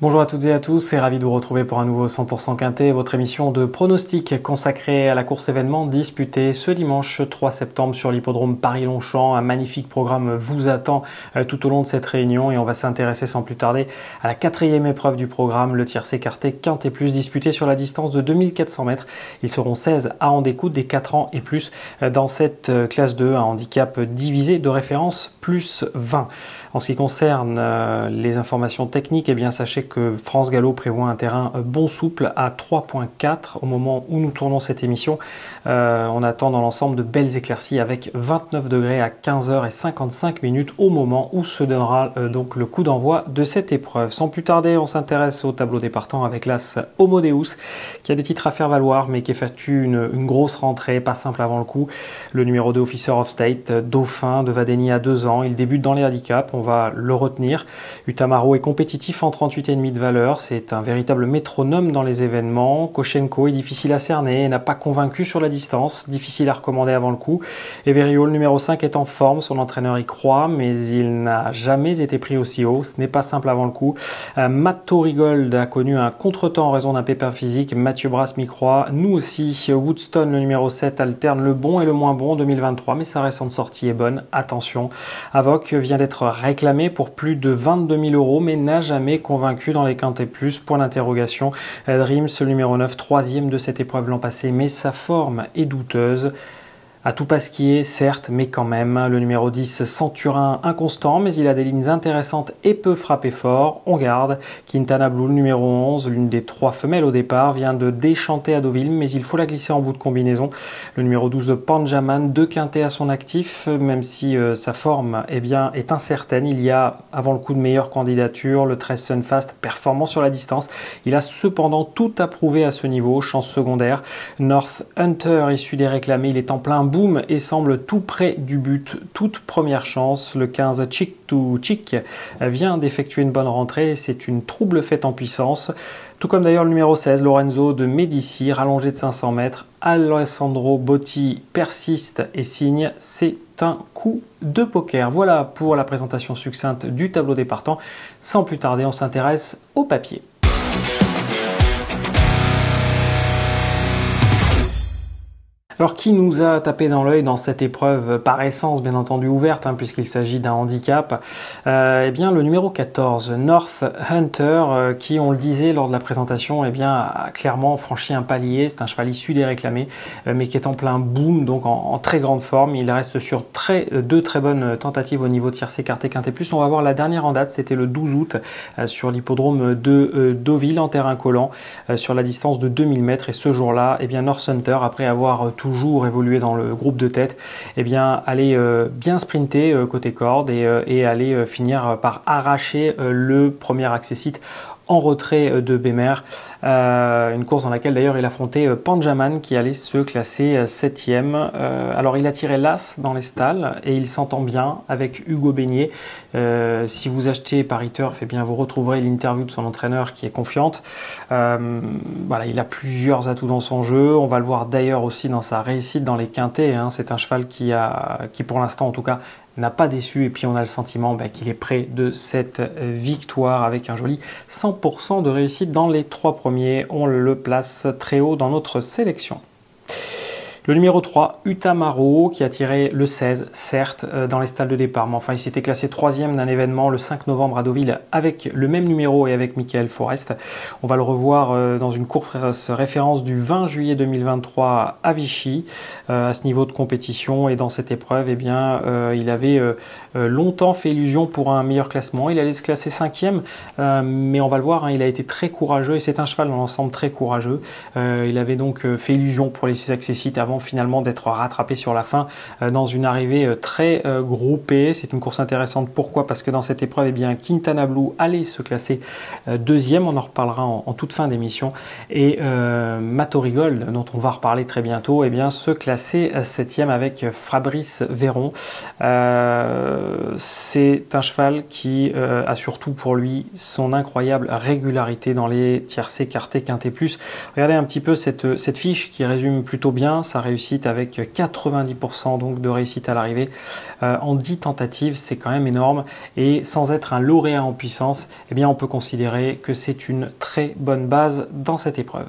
Bonjour à toutes et à tous et ravi de vous retrouver pour un nouveau 100% Quintet, votre émission de pronostic consacrée à la course événement disputée ce dimanche 3 septembre sur l'hippodrome Paris-Longchamp. Un magnifique programme vous attend tout au long de cette réunion et on va s'intéresser sans plus tarder à la quatrième épreuve du programme, le tiercé écarté Quintet Plus, disputé sur la distance de 2400 mètres. Ils seront 16 à en découdre des 4 ans et plus dans cette classe 2, un handicap divisé de référence plus 20. En ce qui concerne les informations techniques, eh bien sachez que France Gallo prévoit un terrain bon souple à 3.4 au moment où nous tournons cette émission. On attend dans l'ensemble de belles éclaircies avec 29 degrés à 15h55 au moment où se donnera donc le coup d'envoi de cette épreuve. Sans plus tarder, on s'intéresse au tableau des partants avec l'As Homo Deus qui a des titres à faire valoir mais qui effectue une grosse rentrée, pas simple avant le coup. Le numéro 2 Officer of State, dauphin de Vadeni à 2 ans, il débute dans les handicaps, on va le retenir. Utamaro est compétitif en 38,5 de valeur, c'est un véritable métronome dans les événements. Koshenko est difficile à cerner, n'a pas convaincu sur la distance, difficile à recommander avant le coup. Everio, le numéro 5, est en forme, son entraîneur y croit, mais il n'a jamais été pris aussi haut, ce n'est pas simple avant le coup. Matto Rigold a connu un contretemps en raison d'un pépin physique, Mathieu Brasse m'y croit, nous aussi. Woodstone, le numéro 7, alterne le bon et le moins bon en 2023, mais sa récente sortie est bonne, attention. Avoc vient d'être réclamé pour plus de 22 000 €, mais n'a jamais convaincu dans les Quintet Plus, point d'interrogation. Dreams, le numéro 9, troisième de cette épreuve l'an passé, mais sa forme est douteuse. À tout pasquier, certes, mais quand même. Le numéro 10, Centurin, inconstant, mais il a des lignes intéressantes et peut frapper fort. On garde. Quintana Blue, le numéro 11, l'une des 3 femelles au départ, vient de déchanter à Deauville, mais il faut la glisser en bout de combinaison. Le numéro 12, Panjaman, 2 quintets à son actif, même si sa forme est incertaine. Il y a, avant le coup, de meilleures candidatures. Le 13, Sunfast, performant sur la distance. Il a cependant tout à prouver à ce niveau. Chance secondaire. North Hunter, issu des réclamés, il est en plein boom et semble tout près du but. Toute première chance. Le 15, Chick to Chick, vient d'effectuer une bonne rentrée. C'est une trouble faite en puissance. Tout comme d'ailleurs le numéro 16, Lorenzo de Medici, rallongé de 500 mètres. Alessandro Botti persiste et signe. C'est un coup de poker. Voilà pour la présentation succincte du tableau des partants. Sans plus tarder, on s'intéresse au papier. Alors, qui nous a tapé dans l'œil dans cette épreuve par essence, bien entendu ouverte, puisqu'il s'agit d'un handicap? Eh bien, le numéro 14, North Hunter, qui, on le disait lors de la présentation, a clairement franchi un palier. C'est un cheval issu des réclamés, mais qui est en plein boom, donc en très grande forme. Il reste sur deux très bonnes tentatives au niveau tiercé écarté Quintet Plus. On va voir la dernière en date, c'était le 12 août sur l'hippodrome de Deauville en terrain collant, sur la distance de 2000 mètres. Et ce jour-là, North Hunter, après avoir toujours évolué dans le groupe de tête, aller bien sprinter côté corde et aller finir par arracher le premier accessite en retrait de Bémer. Une course dans laquelle d'ailleurs il affrontait Panjaman qui allait se classer 7e. Alors il a tiré l'As dans les stalles et il s'entend bien avec Hugo Beignet. Si vous achetez Paris Turf, vous retrouverez l'interview de son entraîneur qui est confiante. Voilà, il a plusieurs atouts dans son jeu. On va le voir d'ailleurs aussi dans sa réussite dans les quintets. C'est un cheval qui pour l'instant en tout cas n'a pas déçu et puis on a le sentiment qu'il est près de cette victoire avec un joli 100% de réussite dans les 3 premiers. On le place très haut dans notre sélection. Le numéro 3, Utamaro, qui a tiré le 16, certes, dans les stalles de départ. Mais enfin, il s'était classé 3e d'un événement le 5 novembre à Deauville avec le même numéro et avec Michael Forest. On va le revoir dans une course référence du 20 juillet 2023 à Vichy, à ce niveau de compétition. Et dans cette épreuve, il avait longtemps fait illusion pour un meilleur classement. Il allait se classer 5e, mais on va le voir, il a été très courageux et c'est un cheval dans l'ensemble très courageux. Il avait donc fait illusion pour les 6 accessites avant finalement d'être rattrapé sur la fin dans une arrivée très groupée. C'est une course intéressante. Pourquoi? Parce que dans cette épreuve, Quintana Blue allait se classer 2e. On en reparlera en toute fin d'émission. Et Matto Rigold, dont on va reparler très bientôt, se classer 7e avec Fabrice Véron. C'est un cheval qui a surtout pour lui son incroyable régularité dans les tiercés écartés Quintet Plus. Regardez un petit peu cette fiche qui résume plutôt bien sa réussite avec 90% donc de réussite à l'arrivée en 10 tentatives, c'est quand même énorme. Et sans être un lauréat en puissance, eh bien on peut considérer que c'est une très bonne base dans cette épreuve.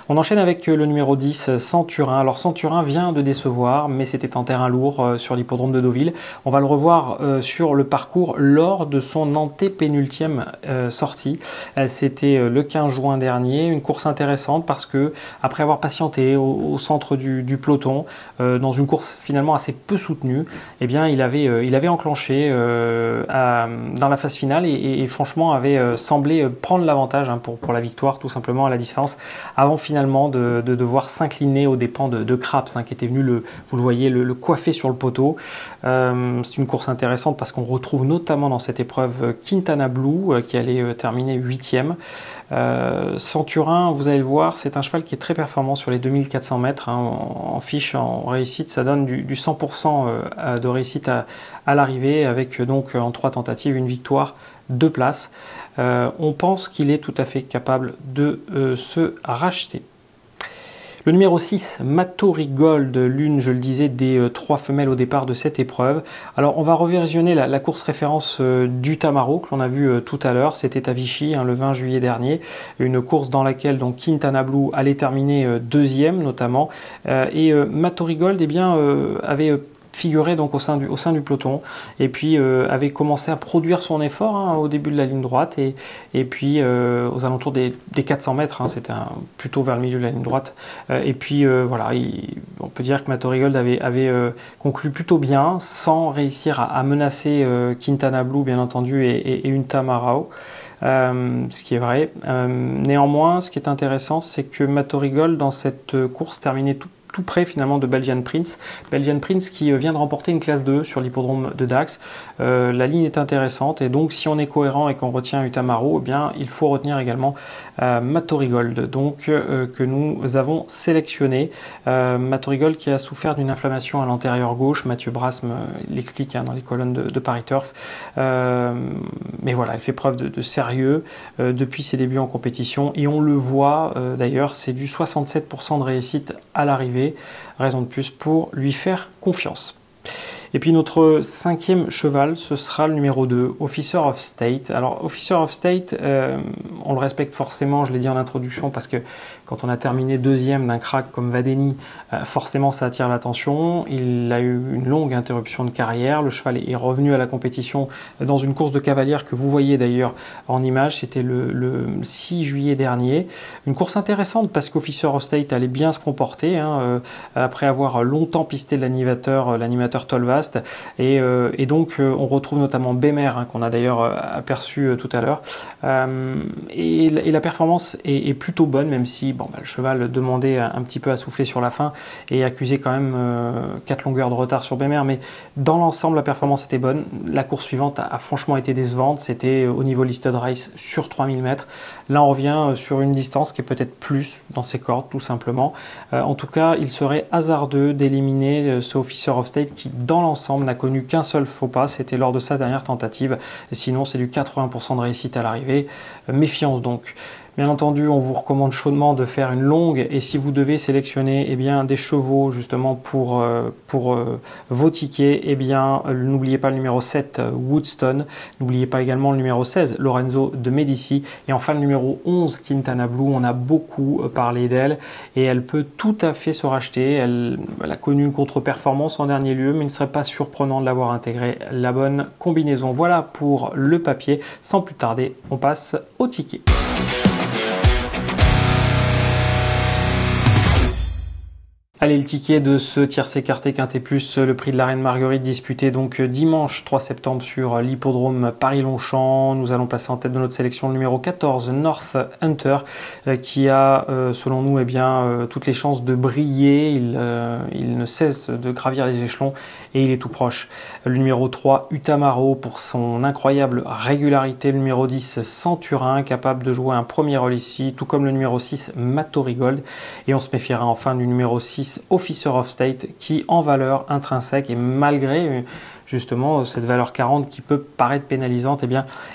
On enchaîne avec le numéro 10, Centurin. Alors Centurin vient de décevoir, mais c'était en terrain lourd sur l'hippodrome de Deauville. On va le revoir sur le parcours lors de son antépénultième sortie. C'était le 15 juin dernier, une course intéressante parce que après avoir patienté au centre du peloton, dans une course finalement assez peu soutenue, eh bien il avait enclenché dans la phase finale et franchement avait semblé prendre l'avantage pour la victoire tout simplement à la distance, avant finalement de devoir s'incliner aux dépens de Craps, qui était venu, vous le voyez, le coiffer sur le poteau. C'est une course intéressante parce qu'on retrouve notamment dans cette épreuve Quintana Blue qui allait terminer 8e. Centurin, vous allez le voir, c'est un cheval qui est très performant sur les 2400 mètres. En fiche, en réussite, ça donne du 100% de réussite à l'arrivée, avec donc en 3 tentatives, une victoire, 2 places. On pense qu'il est tout à fait capable de se racheter. Le numéro 6, Mattori Gold, l'une, je le disais, des 3 femelles au départ de cette épreuve. Alors, on va revisionner la course référence du Tamaro que l'on a vu tout à l'heure. C'était à Vichy, le 20 juillet dernier. Une course dans laquelle donc Quintana Blue allait terminer 2e notamment. Et Mattori Gold avait figurait donc au sein du peloton et puis avait commencé à produire son effort au début de la ligne droite et puis aux alentours des 400 mètres, c'était plutôt vers le milieu de la ligne droite, et puis voilà, on peut dire que Mattori Gold avait conclu plutôt bien sans réussir à menacer Quintana Blue bien entendu et une Tamarao. Ce qui est vrai. Néanmoins, ce qui est intéressant, c'est que Mattori Gold dans cette course terminait tout près finalement de Belgian Prince. Belgian Prince qui vient de remporter une classe 2 sur l'hippodrome de Dax. La ligne est intéressante et donc si on est cohérent et qu'on retient Utamaro, eh bien il faut retenir également Mattori Gold donc, que nous avons sélectionné. Mattori Gold qui a souffert d'une inflammation à l'antérieur gauche. Mathieu Brasse l'explique dans les colonnes de Paris Turf. Mais voilà, elle fait preuve de sérieux depuis ses débuts en compétition et on le voit d'ailleurs, c'est du 67% de réussite à l'arrivée. Raison de plus pour lui faire confiance. Et puis notre 5e cheval, ce sera le numéro 2, Officer of State. Alors Officer of State, on le respecte forcément, je l'ai dit en introduction, parce que quand on a terminé 2e d'un crack comme Vadeni, forcément ça attire l'attention. Il a eu une longue interruption de carrière, le cheval est revenu à la compétition dans une course de cavalière que vous voyez d'ailleurs en image, c'était le 6 juillet dernier. Une course intéressante parce qu'Officer of State allait bien se comporter, après avoir longtemps pisté l'animateur Tolvast. Et donc on retrouve notamment Bémer qu'on a d'ailleurs aperçu tout à l'heure, et la performance est plutôt bonne, même si le cheval demandait un petit peu à souffler sur la fin et accusait quand même 4 longueurs de retard sur Bémer, mais dans l'ensemble la performance était bonne. La course suivante a franchement été décevante, c'était au niveau listed race sur 3000 mètres. Là on revient sur une distance qui est peut-être plus dans ses cordes tout simplement. En tout cas il serait hasardeux d'éliminer ce Officer of State qui dans l'ensemble n'a connu qu'un seul faux pas, c'était lors de sa dernière tentative. Et sinon c'est du 80% de réussite à l'arrivée. Méfiance donc. Bien entendu, on vous recommande chaudement de faire une longue et si vous devez sélectionner des chevaux justement pour vos tickets, n'oubliez pas le numéro 7 Woodstone, n'oubliez pas également le numéro 16 Lorenzo de Medici et enfin le numéro 11 Quintana Blue. On a beaucoup parlé d'elle et elle peut tout à fait se racheter. Elle a connu une contre-performance en dernier lieu, mais il ne serait pas surprenant de l'avoir intégré la bonne combinaison. Voilà pour le papier. Sans plus tarder, on passe au ticket. Allez, le ticket de ce tiercé écarté Quintet Plus, le prix de la Reine Marguerite disputé donc dimanche 3 septembre sur l'hippodrome Paris-Longchamp. Nous allons passer en tête de notre sélection le numéro 14, North Hunter, qui a selon nous toutes les chances de briller. Il ne cesse de gravir les échelons et il est tout proche. Le numéro 3, Utamaro, pour son incroyable régularité. Le numéro 10, Centurin, capable de jouer un premier rôle ici, tout comme le numéro 6, Mattori Gold. Et on se méfiera enfin du numéro 6, Officer of State, qui en valeur intrinsèque et malgré justement cette valeur 40 qui peut paraître pénalisante,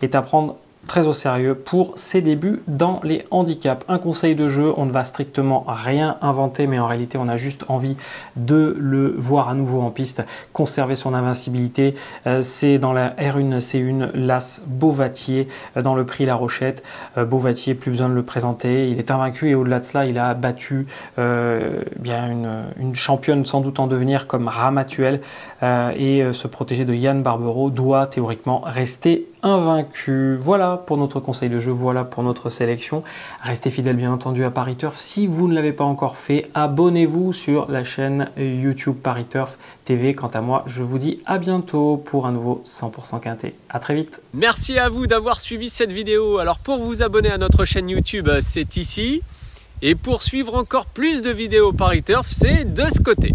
est à prendre très au sérieux pour ses débuts dans les handicaps. Un conseil de jeu, on ne va strictement rien inventer, mais en réalité on a juste envie de le voir à nouveau en piste, conserver son invincibilité. C'est dans la R1 C1 l'As Beauvatier dans le prix La Rochette. Beauvatier, plus besoin de le présenter, il est invaincu et au-delà de cela il a battu bien une championne sans doute en devenir comme Ramatuelle et se protéger de Yann Barbero doit théoriquement rester invaincu. Voilà pour notre conseil de jeu, voilà pour notre sélection. Restez fidèles bien entendu à Paris Turf. Si vous ne l'avez pas encore fait, abonnez-vous sur la chaîne YouTube Paris Turf TV. Quant à moi, je vous dis à bientôt pour un nouveau 100% quintet. À très vite. Merci à vous d'avoir suivi cette vidéo. Alors pour vous abonner à notre chaîne YouTube, c'est ici. Et pour suivre encore plus de vidéos Paris Turf, c'est de ce côté.